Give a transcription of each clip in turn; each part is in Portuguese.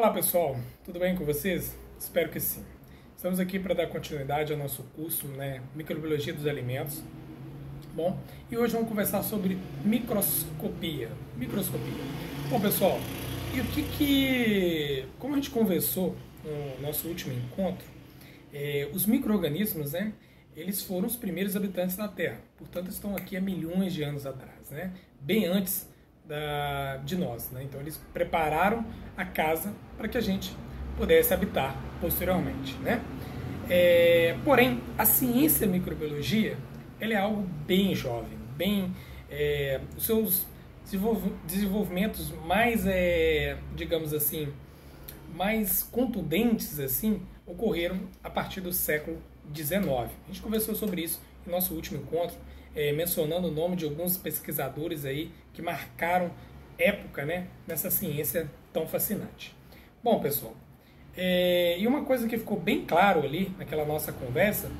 Olá pessoal, tudo bem com vocês? Espero que sim. Estamos aqui para dar continuidade ao nosso curso, Microbiologia dos Alimentos. Bom, e hoje vamos conversar sobre microscopia. Bom pessoal, como a gente conversou no nosso último encontro, os micro-organismos, eles foram os primeiros habitantes da Terra, portanto estão aqui há milhões de anos atrás, bem antes de nós. Então eles prepararam a casa para que a gente pudesse habitar posteriormente. Porém, a ciência microbiologia ela é algo bem jovem, os seus desenvolvimentos mais, digamos assim, mais contundentes assim, ocorreram a partir do século XIX. A gente conversou sobre isso no nosso último encontro, mencionando o nome de alguns pesquisadores aí que marcaram época, nessa ciência tão fascinante. Bom, pessoal, e uma coisa que ficou bem claro ali naquela nossa conversa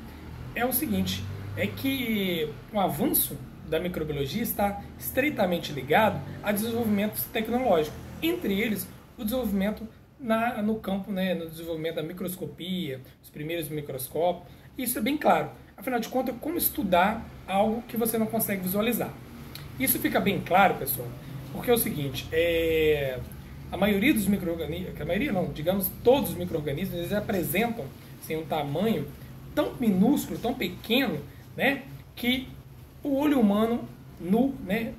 é o seguinte, é que o avanço da microbiologia está estreitamente ligado a desenvolvimentos tecnológicos, entre eles o desenvolvimento no campo, no desenvolvimento da microscopia, os primeiros microscópios. Isso é bem claro. Afinal de contas, como estudar algo que você não consegue visualizar? Isso fica bem claro, pessoal, porque é o seguinte, a maioria dos micro-organismos, digamos todos os micro-organismos, eles apresentam assim, um tamanho tão minúsculo, tão pequeno, que o olho humano nu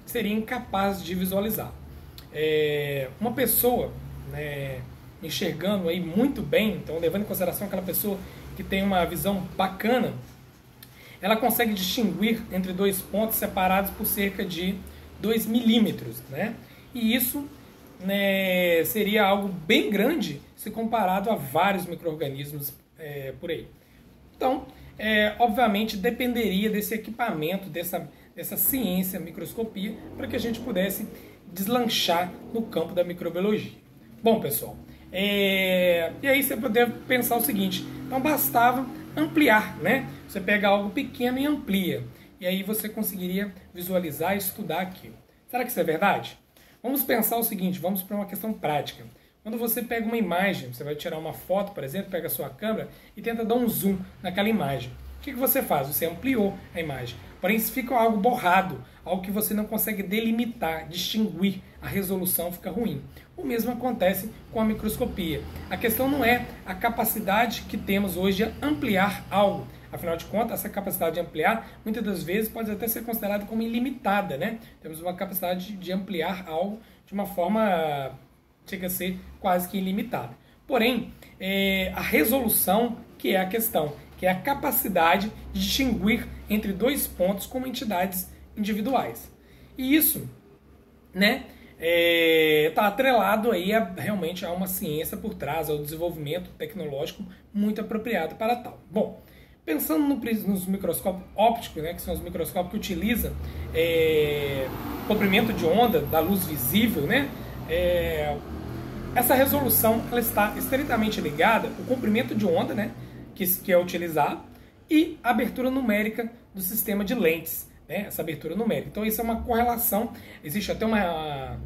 seria incapaz de visualizar. Uma pessoa enxergando aí muito bem, então levando em consideração aquela pessoa que tem uma visão bacana, ela consegue distinguir entre dois pontos separados por cerca de 2 milímetros. E isso seria algo bem grande se comparado a vários micro-organismos por aí. Então, obviamente, dependeria desse equipamento, dessa ciência, microscopia, para que a gente pudesse deslanchar no campo da microbiologia. Bom, pessoal, e aí você poderia pensar o seguinte, então bastava ampliar, Você pega algo pequeno e amplia, e aí você conseguiria visualizar e estudar aquilo. Será que isso é verdade? Vamos pensar o seguinte, vamos para uma questão prática. Quando você pega uma imagem, você vai tirar uma foto, por exemplo, pega a sua câmera e tenta dar um zoom naquela imagem. O que você faz? Você ampliou a imagem. Porém, se fica algo borrado, algo que você não consegue delimitar, distinguir, a resolução fica ruim. O mesmo acontece com a microscopia. A questão não é a capacidade que temos hoje de ampliar algo. Afinal de contas, essa capacidade de ampliar, muitas das vezes, pode até ser considerada como ilimitada. Temos uma capacidade de ampliar algo de uma forma, chega a ser quase que ilimitada. Porém, a resolução que é a questão, que é a capacidade de distinguir entre dois pontos como entidades individuais. E isso, está atrelado aí realmente a uma ciência por trás, ao desenvolvimento tecnológico muito apropriado para tal. Bom, pensando nos microscópios ópticos, que são os microscópios que utilizam comprimento de onda da luz visível, essa resolução ela está estreitamente ligada ao comprimento de onda, que é utilizado, e a abertura numérica do sistema de lentes, essa abertura numérica. Então isso é uma correlação, existe até uma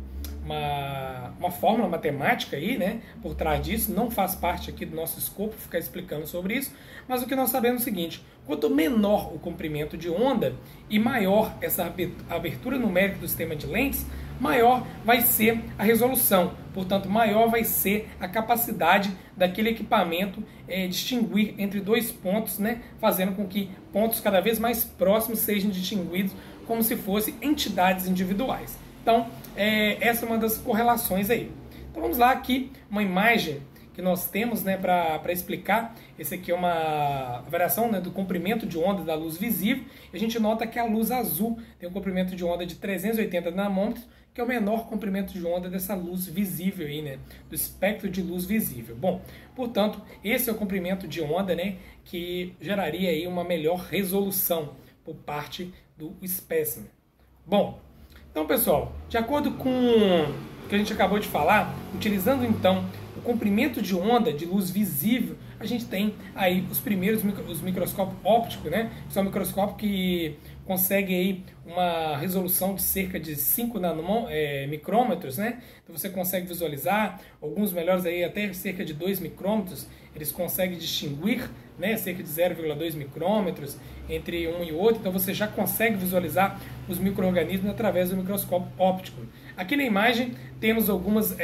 fórmula matemática aí, por trás disso, não faz parte aqui do nosso escopo ficar explicando sobre isso, mas o que nós sabemos é o seguinte, quanto menor o comprimento de onda e maior essa abertura numérica do sistema de lentes, maior vai ser a resolução, portanto maior vai ser a capacidade daquele equipamento distinguir entre dois pontos, fazendo com que pontos cada vez mais próximos sejam distinguidos como se fossem entidades individuais. Então, essa é uma das correlações aí. Então vamos lá aqui, uma imagem que nós temos para explicar. Esse aqui é uma variação do comprimento de onda da luz visível. E a gente nota que a luz azul tem um comprimento de onda de 380 nanômetros, que é o menor comprimento de onda dessa luz visível aí, do espectro de luz visível. Bom, portanto, esse é o comprimento de onda, que geraria aí uma melhor resolução por parte do espécime. Bom, então, pessoal, de acordo com o que a gente acabou de falar, utilizando então o comprimento de onda de luz visível, a gente tem aí os primeiros os microscópios ópticos, né? São microscópios que conseguem aí uma resolução de cerca de 5 micrômetros, né? Então você consegue visualizar, alguns melhores aí até cerca de 2 micrômetros, eles conseguem distinguir, né, cerca de 0,2 micrômetros entre um e outro, então você já consegue visualizar os micro-organismos através do microscópio óptico. Aqui na imagem temos algumas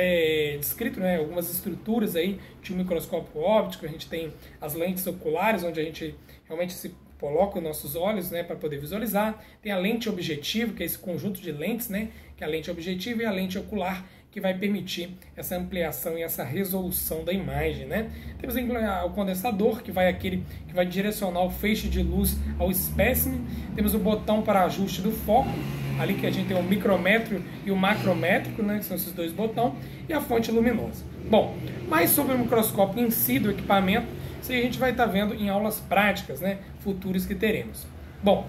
descrito, né, algumas estruturas aí de um microscópio óptico. A gente tem as lentes oculares, onde a gente realmente se coloca os nossos olhos, né, para poder visualizar. Tem a lente objetiva, que é esse conjunto de lentes, né, que é a lente objetiva, e a lente ocular, que vai permitir essa ampliação e essa resolução da imagem, né? Temos o condensador, que vai direcionar o feixe de luz ao espécime. Temos o botão para ajuste do foco, ali que a gente tem o micrométrico e o macrométrico, né, que são esses dois botões, e a fonte luminosa. Bom, mais sobre o microscópio em si, do equipamento, isso aí a gente vai estar vendo em aulas práticas, né, futuras que teremos. Bom,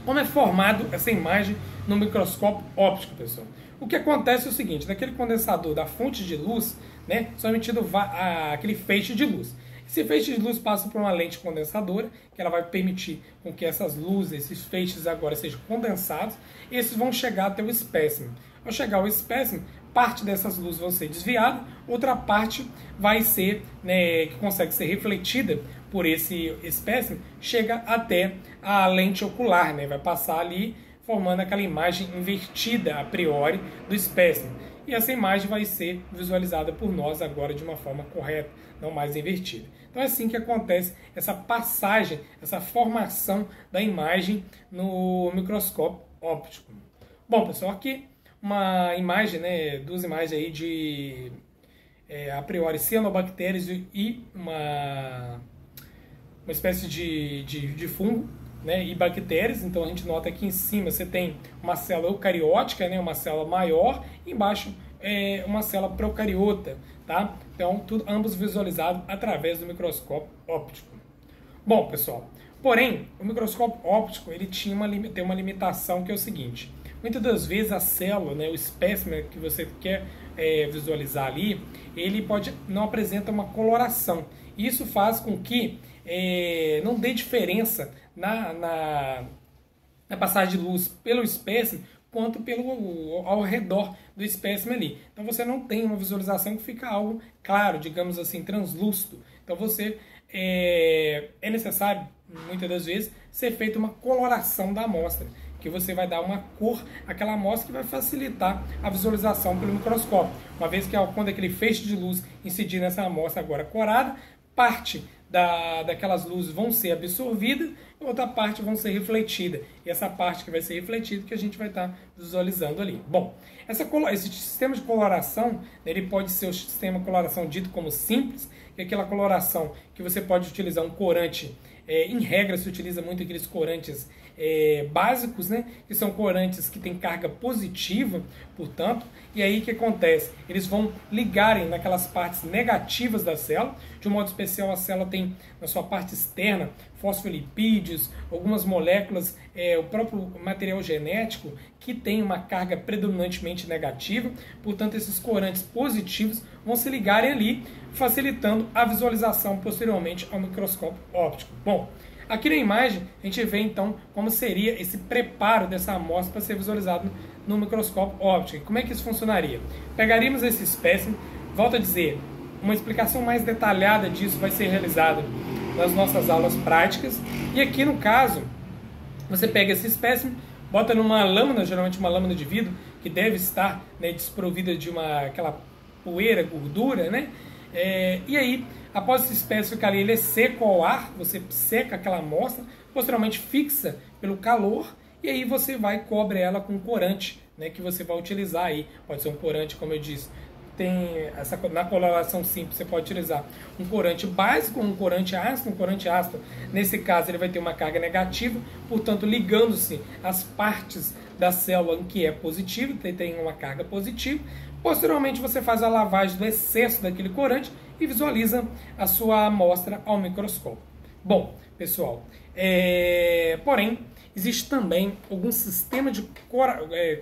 como é formado essa imagem no microscópio óptico, pessoal? O que acontece é o seguinte: naquele condensador da fonte de luz, né, só emitido aquele feixe de luz. Esse feixe de luz passa por uma lente condensadora, que ela vai permitir com que essas luzes, esses feixes agora sejam condensados, e esses vão chegar até o espécime. Ao chegar ao espécime, parte dessas luzes vão ser desviadas, outra parte vai ser, né, que consegue ser refletida por esse espécime, chega até a lente ocular, né, vai passar ali, formando aquela imagem invertida a priori do espécime. E essa imagem vai ser visualizada por nós agora de uma forma correta, não mais invertida. Então é assim que acontece essa passagem, essa formação da imagem no microscópio óptico. Bom, pessoal, aqui uma imagem, né, duas imagens aí de a priori cianobactérias e uma espécie de fungo, né, e bactérias. Então a gente nota aqui em cima você tem uma célula eucariótica, né, uma célula maior, e embaixo uma célula procariota, tá? Então ambos visualizados através do microscópio óptico. Bom, pessoal, porém o microscópio óptico ele tem uma limitação, que é o seguinte: muitas das vezes a célula, né, o espécime que você quer visualizar ali, ele não apresenta uma coloração. Isso faz com que não dê diferença na passagem de luz pelo espécime quanto ao redor do espécime ali. Então você não tem uma visualização que fica algo claro, digamos assim, translúcido. Então é necessário, muitas das vezes, ser feita uma coloração da amostra, que você vai dar uma cor àquela amostra, que vai facilitar a visualização pelo microscópio. Uma vez que quando aquele feixe de luz incidir nessa amostra agora corada, parte daquelas luzes vão ser absorvidas e outra parte vão ser refletidas. E essa parte que vai ser refletida que a gente vai estar visualizando ali. Bom, esse sistema de coloração, ele pode ser o sistema de coloração dito como simples, que é aquela coloração que você pode utilizar um corante. Em regra se utiliza muito aqueles corantes básicos, né, que são corantes que têm carga positiva, portanto, e aí o que acontece? Eles vão ligarem naquelas partes negativas da célula. De um modo especial, a célula tem na sua parte externa fosfolipídios, algumas moléculas, o próprio material genético que tem uma carga predominantemente negativa. Portanto, esses corantes positivos vão se ligarem ali, facilitando a visualização posteriormente ao microscópio óptico. Bom, aqui na imagem a gente vê então como seria esse preparo dessa amostra para ser visualizado no microscópio óptico. Como é que isso funcionaria? Pegaríamos esse espécime, volto a dizer, uma explicação mais detalhada disso vai ser realizada nas nossas aulas práticas. E aqui no caso, você pega esse espécime, bota numa lâmina, geralmente uma lâmina de vidro, que deve estar, né, desprovida de aquela poeira, gordura, né? E aí, após esse espécime ficar ali, ele é seco ao ar, você seca aquela amostra, posteriormente fixa pelo calor, e aí você vai e cobre ela com corante, né, que você vai utilizar aí. Pode ser um corante, como eu disse, na coloração simples você pode utilizar um corante básico, um corante ácido. Nesse caso ele vai ter uma carga negativa, portanto ligando-se às partes da célula em que é positivo, tem uma carga positiva. Posteriormente você faz a lavagem do excesso daquele corante e visualiza a sua amostra ao microscópio. Bom, pessoal, porém existe também algum sistema de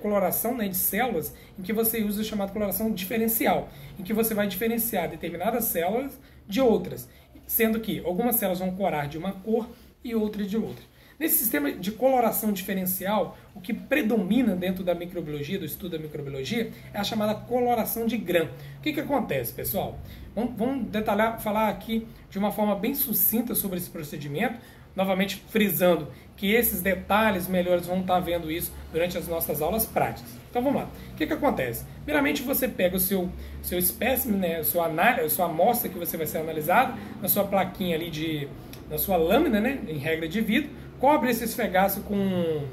coloração, né, de células em que você usa o chamado coloração diferencial, em que você vai diferenciar determinadas células de outras, sendo que algumas células vão corar de uma cor e outras de outra. Nesse sistema de coloração diferencial, o que predomina dentro da microbiologia, do estudo da microbiologia, é a chamada coloração de Gram. O que acontece, pessoal? Vamos detalhar, falar aqui de uma forma bem sucinta sobre esse procedimento, novamente frisando que esses detalhes melhores vão estar vendo isso durante as nossas aulas práticas. Então vamos lá. O que acontece? Primeiramente você pega o seu espécime, né, a sua amostra que você vai ser analisado, na sua plaquinha ali na sua lâmina, né, em regra de vidro, cobre esse esfregaço com...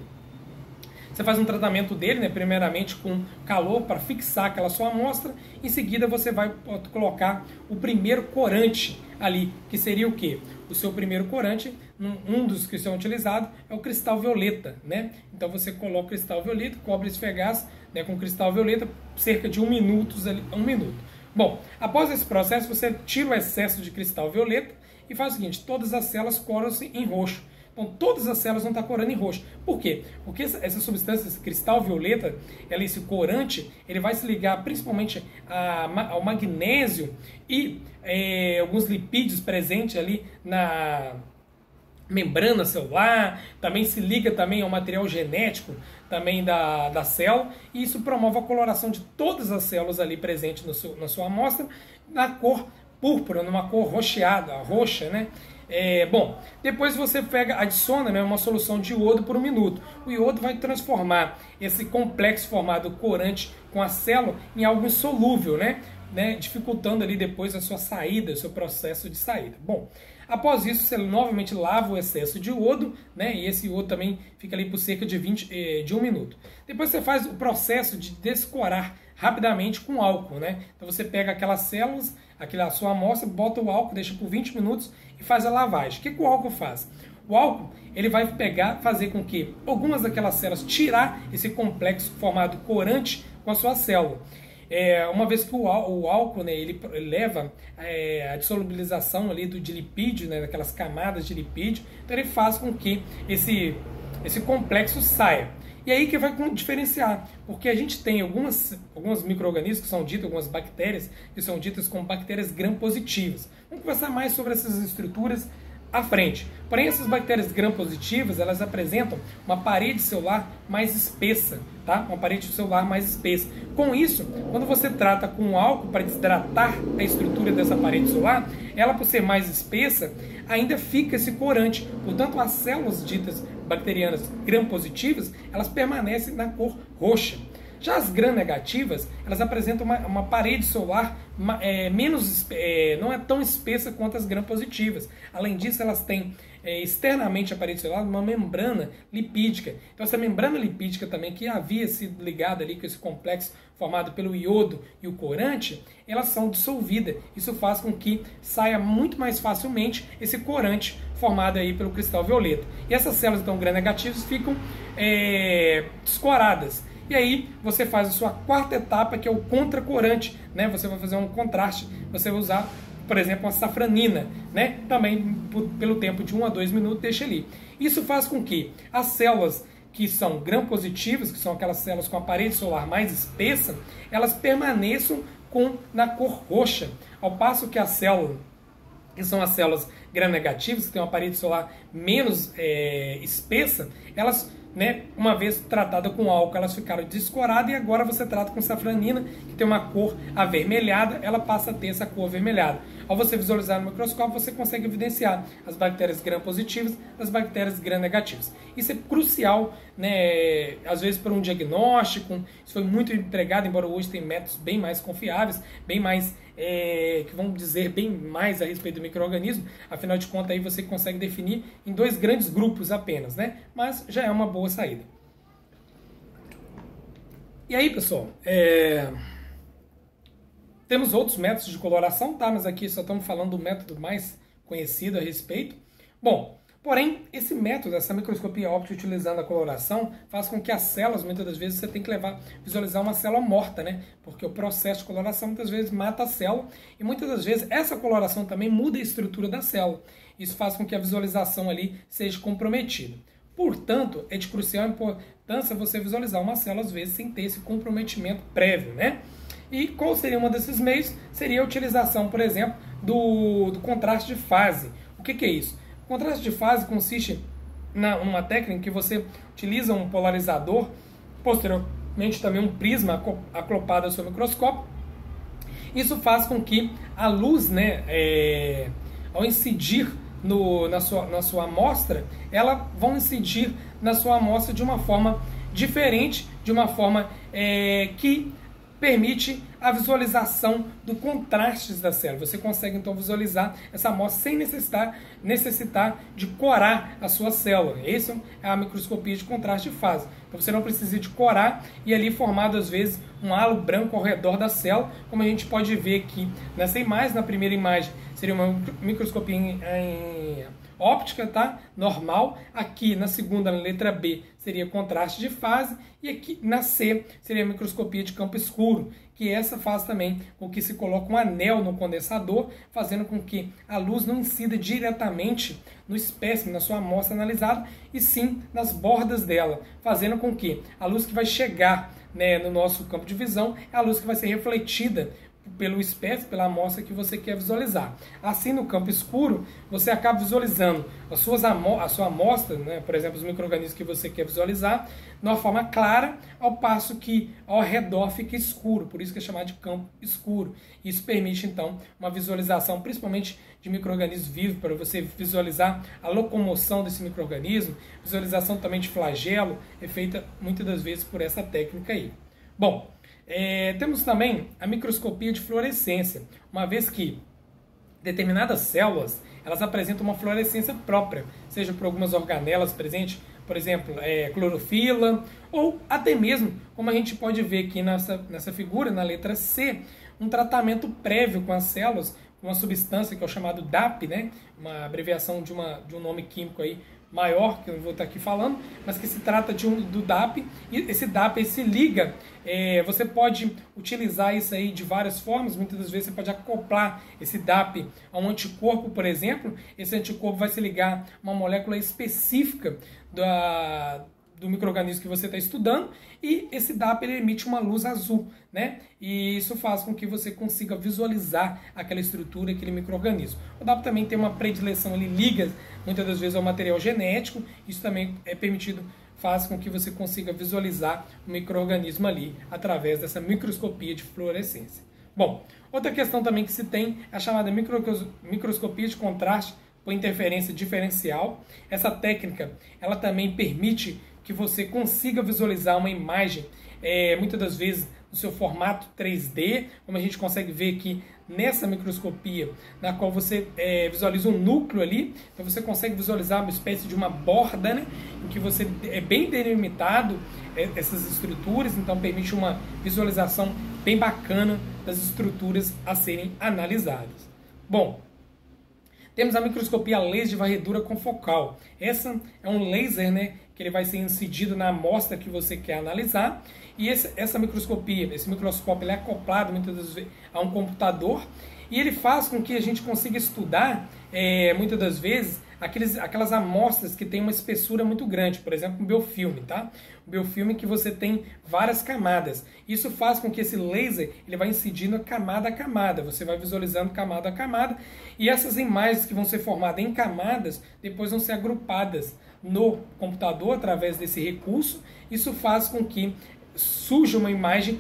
Você faz um tratamento dele, né, primeiramente com calor para fixar aquela sua amostra. Em seguida você vai colocar o primeiro corante ali, que seria o quê? O seu primeiro corante, um dos que são utilizados, é o cristal violeta, né? Então você coloca o cristal violeta, cobre esse esfregaço, né, com cristal violeta, cerca de 1 minuto. Bom, após esse processo você tira o excesso de cristal violeta e faz o seguinte, todas as células coram-se em roxo. Então, todas as células vão estar corando em roxo. Por quê? Porque essa substância, esse cristal violeta, esse corante, ele vai se ligar principalmente ao magnésio e alguns lipídios presentes ali na membrana celular, também se liga também ao material genético também da célula, e isso promove a coloração de todas as células ali presentes na sua amostra, na cor púrpura, numa cor roxeada, roxa, né? Bom, depois você adiciona, né, uma solução de iodo por 1 minuto. O iodo vai transformar esse complexo formado corante com a célula em algo insolúvel, né, dificultando ali depois a sua saída, o seu processo de saída. Bom, após isso você novamente lava o excesso de iodo, né, e esse iodo também fica ali por cerca de 1 minuto. Depois você faz o processo de descorar rapidamente com álcool, né? Então você pega aquelas células, a sua amostra, bota o álcool, deixa por 20 minutos e faz a lavagem. O que o álcool faz? O álcool ele vai fazer com que algumas daquelas células tirar esse complexo formado corante com a sua célula. Uma vez que o álcool, né, ele leva a dissolubilização ali de lipídio, né, daquelas camadas de lipídio, então ele faz com que esse complexo saia. E aí que vai diferenciar, porque a gente tem alguns micro-organismos que são ditos, algumas bactérias que são ditas como bactérias gram-positivas. Vamos conversar mais sobre essas estruturas à frente. Porém, essas bactérias gram-positivas, elas apresentam uma parede celular mais espessa, tá? Uma parede celular mais espessa. Com isso, quando você trata com álcool para desidratar a estrutura dessa parede celular, ela por ser mais espessa, ainda fica esse corante. Portanto, as células ditas bacterianas gram-positivas, elas permanecem na cor roxa. Já as gram-negativas, elas apresentam uma parede celular não é tão espessa quanto as gram-positivas. Além disso, elas têm externamente à parede celular uma membrana lipídica. Então essa membrana lipídica também, que havia sido ligada ali com esse complexo formado pelo iodo e o corante, elas são dissolvidas. Isso faz com que saia muito mais facilmente esse corante formado aí pelo cristal violeta. E essas células então gram-negativas ficam descoradas. E aí você faz a sua quarta etapa, que é o contracorante, né? Você vai fazer um contraste, você vai usar, por exemplo, uma safranina, né? Também pelo tempo de 1 a 2 minutos, deixa ali. Isso faz com que as células que são gram-positivas, que são aquelas células com a parede celular mais espessa, elas permaneçam na cor roxa, ao passo que as células, que são as células gram-negativas, que têm uma parede celular menos espessa, elas, né, uma vez tratada com álcool, elas ficaram descoradas, e agora você trata com safranina, que tem uma cor avermelhada, ela passa a ter essa cor avermelhada. Ao você visualizar no microscópio, você consegue evidenciar as bactérias gram-positivas das bactérias gram-negativas. Isso é crucial, né, às vezes para um diagnóstico. Isso foi muito empregado, embora hoje tem métodos bem mais confiáveis, bem mais que vão dizer bem mais a respeito do micro-organismo. Afinal de contas, aí você consegue definir em 2 grandes grupos apenas, né? Mas já é uma boa saída. E aí, pessoal, temos outros métodos de coloração, tá? Mas aqui só estamos falando do método mais conhecido a respeito. Bom, porém, esse método, essa microscopia óptica utilizando a coloração, faz com que as células, muitas das vezes, você tem que visualizar uma célula morta, né? Porque o processo de coloração, muitas vezes, mata a célula, e muitas das vezes, essa coloração também muda a estrutura da célula. Isso faz com que a visualização ali seja comprometida. Portanto, é de crucial importância você visualizar uma célula, às vezes, sem ter esse comprometimento prévio, né? E qual seria um desses meios? Seria a utilização, por exemplo, do contraste de fase. O que é isso? O contraste de fase consiste numa técnica que você utiliza um polarizador, posteriormente também um prisma acoplado ao seu microscópio. Isso faz com que a luz, né, ao incidir na sua amostra, ela vai incidir na sua amostra de uma forma diferente, de uma forma que permite a visualização do contrastes da célula. Você consegue então visualizar essa amostra sem necessitar de corar a sua célula. Essa é a microscopia de contraste de fase. Então você não precisa de corar e ali formado às vezes um halo branco ao redor da célula, como a gente pode ver aqui nessa imagem. Na primeira imagem seria uma microscopia em óptica, tá? Normal. Aqui na segunda, na letra B, seria contraste de fase. E aqui na C seria a microscopia de campo escuro, que essa faz também com que se coloque um anel no condensador, fazendo com que a luz não incida diretamente no espécime, na sua amostra analisada, e sim nas bordas dela, fazendo com que a luz que vai chegar, né, no nosso campo de visão é a luz que vai ser refletida pelo espécime, pela amostra que você quer visualizar. Assim, no campo escuro, você acaba visualizando a sua amostra, né, por exemplo, os micro-organismos que você quer visualizar, de uma forma clara, ao passo que ao redor fica escuro, por isso que é chamado de campo escuro. Isso permite, então, uma visualização, principalmente de micro-organismos vivos, para você visualizar a locomoção desse micro-organismo, visualização também de flagelo, é feita muitas das vezes por essa técnica aí. Bom, temos também a microscopia de fluorescência, uma vez que determinadas células elas apresentam uma fluorescência própria, seja por algumas organelas presentes, por exemplo, clorofila, ou até mesmo, como a gente pode ver aqui nessa figura, na letra C, um tratamento prévio com as células, com uma substância que é o chamado DAP, né? Uma abreviação de um nome químico aí maior, que eu não vou estar aqui falando, mas que se trata do DAP, e esse DAP ele se liga, você pode utilizar isso aí de várias formas, muitas das vezes você pode acoplar esse DAP a um anticorpo, por exemplo, esse anticorpo vai se ligar a uma molécula específica do micro-organismo que você está estudando, e esse DAP ele emite uma luz azul, né? E isso faz com que você consiga visualizar aquela estrutura, aquele micro-organismo. O DAP também tem uma predileção, ele liga muitas das vezes ao material genético, isso também é permitido, faz com que você consiga visualizar o micro-organismo ali através dessa microscopia de fluorescência. Bom, outra questão também que se tem é a chamada microscopia de contraste por interferência diferencial. Essa técnica ela também permite que você consiga visualizar uma imagem, muitas das vezes no seu formato 3D, como a gente consegue ver aqui nessa microscopia, na qual você visualiza um núcleo ali, então você consegue visualizar uma espécie de uma borda, né, em que você é bem delimitado essas estruturas, então permite uma visualização bem bacana das estruturas a serem analisadas. Bom, temos a microscopia laser de varredura confocal. Essa é um laser, né, que ele vai ser incidido na amostra que você quer analisar. E essa microscopia, esse microscópio, ele é acoplado muitas das vezes a um computador e ele faz com que a gente consiga estudar, muitas das vezes, aquelas amostras que têm uma espessura muito grande, por exemplo, um biofilme, tá? O biofilme que você tem várias camadas. Isso faz com que esse laser ele vai incidindo camada a camada, você vai visualizando camada a camada, e essas imagens que vão ser formadas em camadas, depois vão ser agrupadas no computador através desse recurso. Isso faz com que surja uma imagem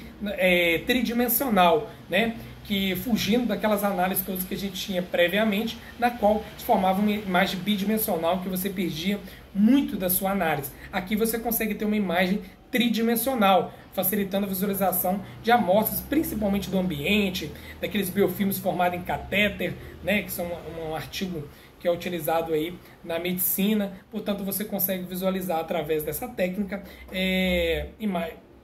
tridimensional, né? Que fugindo daquelas análises todas que a gente tinha previamente, na qual se formava uma imagem bidimensional que você perdia muito da sua análise. Aqui você consegue ter uma imagem tridimensional, facilitando a visualização de amostras, principalmente do ambiente, daqueles biofilmes formados em catéter, né, que são um artigo que é utilizado aí na medicina. Portanto, você consegue visualizar através dessa técnica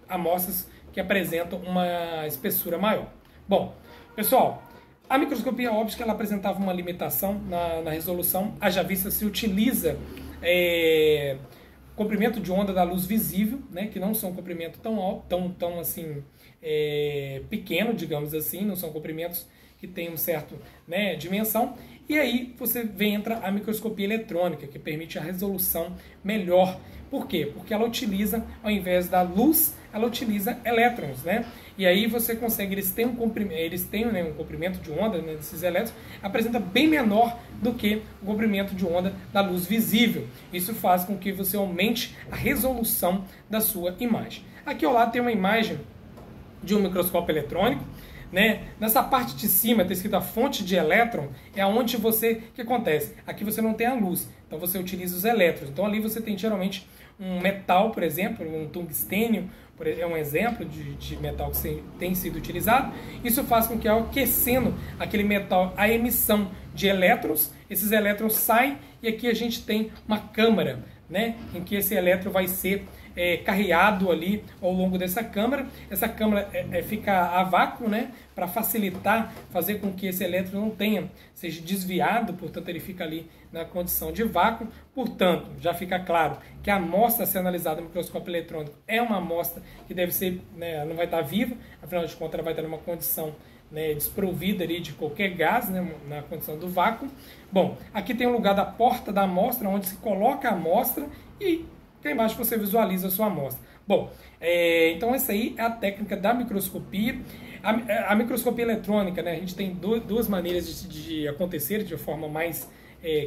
amostras que apresentam uma espessura maior. Bom, pessoal, a microscopia óptica ela apresentava uma limitação na resolução, haja vista se utiliza comprimento de onda da luz visível, né, que não são comprimentos tão alto, tão assim pequeno, digamos assim, não são comprimentos que tem um certo, né, dimensão. E aí você entra a microscopia eletrônica, que permite a resolução melhor. Por quê? Porque ela utiliza, ao invés da luz, ela utiliza elétrons, né? E aí você consegue, eles têm um comprimento de onda, né, desses elétrons, apresenta bem menor do que o comprimento de onda da luz visível. Isso faz com que você aumente a resolução da sua imagem. Aqui ao lado tem uma imagem de um microscópio eletrônico, né? Nessa parte de cima está escrito a fonte de elétron, é onde o que acontece? Aqui você não tem a luz, então você utiliza os elétrons. Então ali você tem geralmente um metal, por exemplo, um tungstênio, é um exemplo de metal que tem sido utilizado. Isso faz com que, ao aquecendo aquele metal, a emissão de elétrons, esses elétrons saem e aqui a gente tem uma câmara, né, em que esse elétron vai ser carreado ali ao longo dessa câmara. Essa câmara fica a vácuo, né, para facilitar, fazer com que esse elétron não seja desviado, portanto ele fica ali na condição de vácuo. Portanto, já fica claro que a amostra a ser analisada no microscópio eletrônico é uma amostra que deve ser, né, não vai estar viva, afinal de contas ela vai estar numa condição, né, desprovida ali de qualquer gás, né, na condição do vácuo. Bom, aqui tem o lugar da porta da amostra, onde se coloca a amostra e aqui embaixo você visualiza a sua amostra. Bom, então essa aí é a técnica da microscopia. A microscopia eletrônica, né, a gente tem duas maneiras de acontecer de forma mais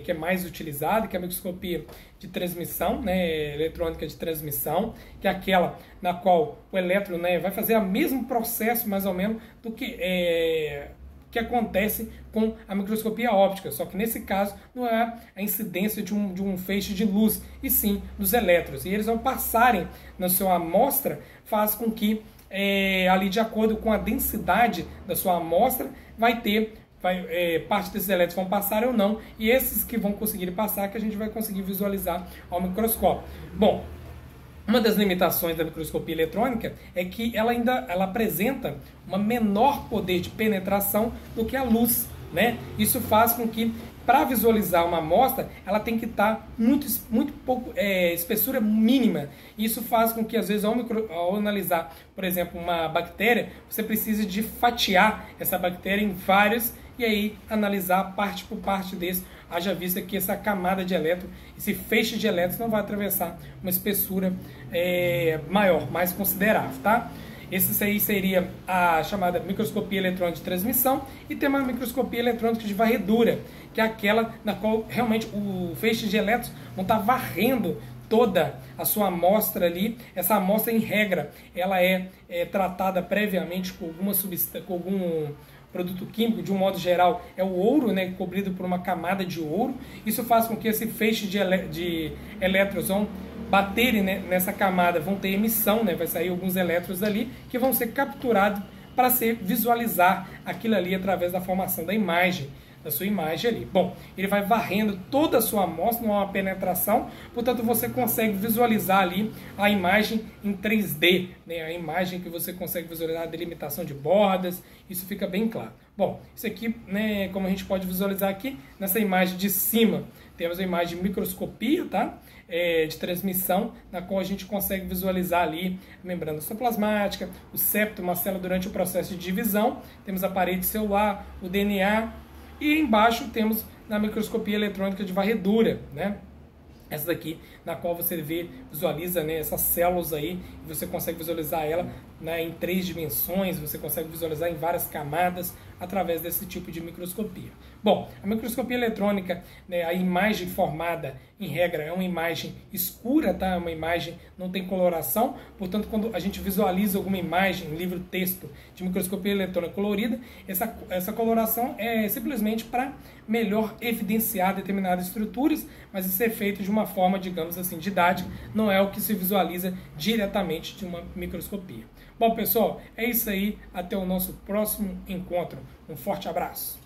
que é mais utilizada, que é a microscopia de transmissão, né, eletrônica de transmissão, que é aquela na qual o elétron, né, vai fazer o mesmo processo, mais ou menos, do que acontece com a microscopia óptica, só que nesse caso não é a incidência de um feixe de luz, e sim dos elétrons. E eles, ao passarem na sua amostra, faz com que, ali de acordo com a densidade da sua amostra, parte desses elétrons vão passar ou não, e esses que vão conseguir passar que a gente vai conseguir visualizar ao microscópio. Bom, uma das limitações da microscopia eletrônica é que ela apresenta um menor poder de penetração do que a luz, né? Isso faz com que, para visualizar uma amostra, ela tem que estar muito pouco, espessura mínima. Isso faz com que, às vezes, ao analisar, por exemplo, uma bactéria, você precise de fatiar essa bactéria em vários e aí analisar parte por parte desse. Haja vista que essa camada de elétron, esse feixe de elétrons não vai atravessar uma espessura maior, mais considerável, tá? Essa aí seria a chamada microscopia eletrônica de transmissão, e tem uma microscopia eletrônica de varredura, que é aquela na qual realmente o feixe de elétrons vão estar varrendo toda a sua amostra ali. Essa amostra, em regra, ela é tratada previamente com algum produto químico, de um modo geral, é o ouro, né, cobrido por uma camada de ouro. Isso faz com que esse feixe de elétrons vão baterem, né, nessa camada, vão ter emissão, né, vai sair alguns elétrons ali, que vão ser capturados para visualizar aquilo ali através da formação da imagem, da sua imagem ali. Bom, ele vai varrendo toda a sua amostra, não há uma penetração, portanto você consegue visualizar ali a imagem em 3D, né? A imagem que você consegue visualizar a delimitação de bordas, isso fica bem claro. Bom, isso aqui, né, como a gente pode visualizar aqui, nessa imagem de cima, temos a imagem de microscopia, tá? De transmissão, na qual a gente consegue visualizar ali a membrana citoplasmática, o septo, uma célula durante o processo de divisão, temos a parede celular, o DNA, e embaixo temos na microscopia eletrônica de varredura, né? Essa daqui, na qual você visualiza, né, essas células aí, e você consegue visualizar ela, né, em 3 dimensões, você consegue visualizar em várias camadas através desse tipo de microscopia. Bom, a microscopia eletrônica, né, a imagem formada, em regra, é uma imagem escura, tá? É uma imagem, não tem coloração, portanto, quando a gente visualiza alguma imagem, livro-texto de microscopia eletrônica colorida, essa coloração é simplesmente para melhor evidenciar determinadas estruturas, mas isso é feito de uma forma, digamos assim, didática, não é o que se visualiza diretamente de uma microscopia. Bom, pessoal, é isso aí. Até o nosso próximo encontro. Um forte abraço.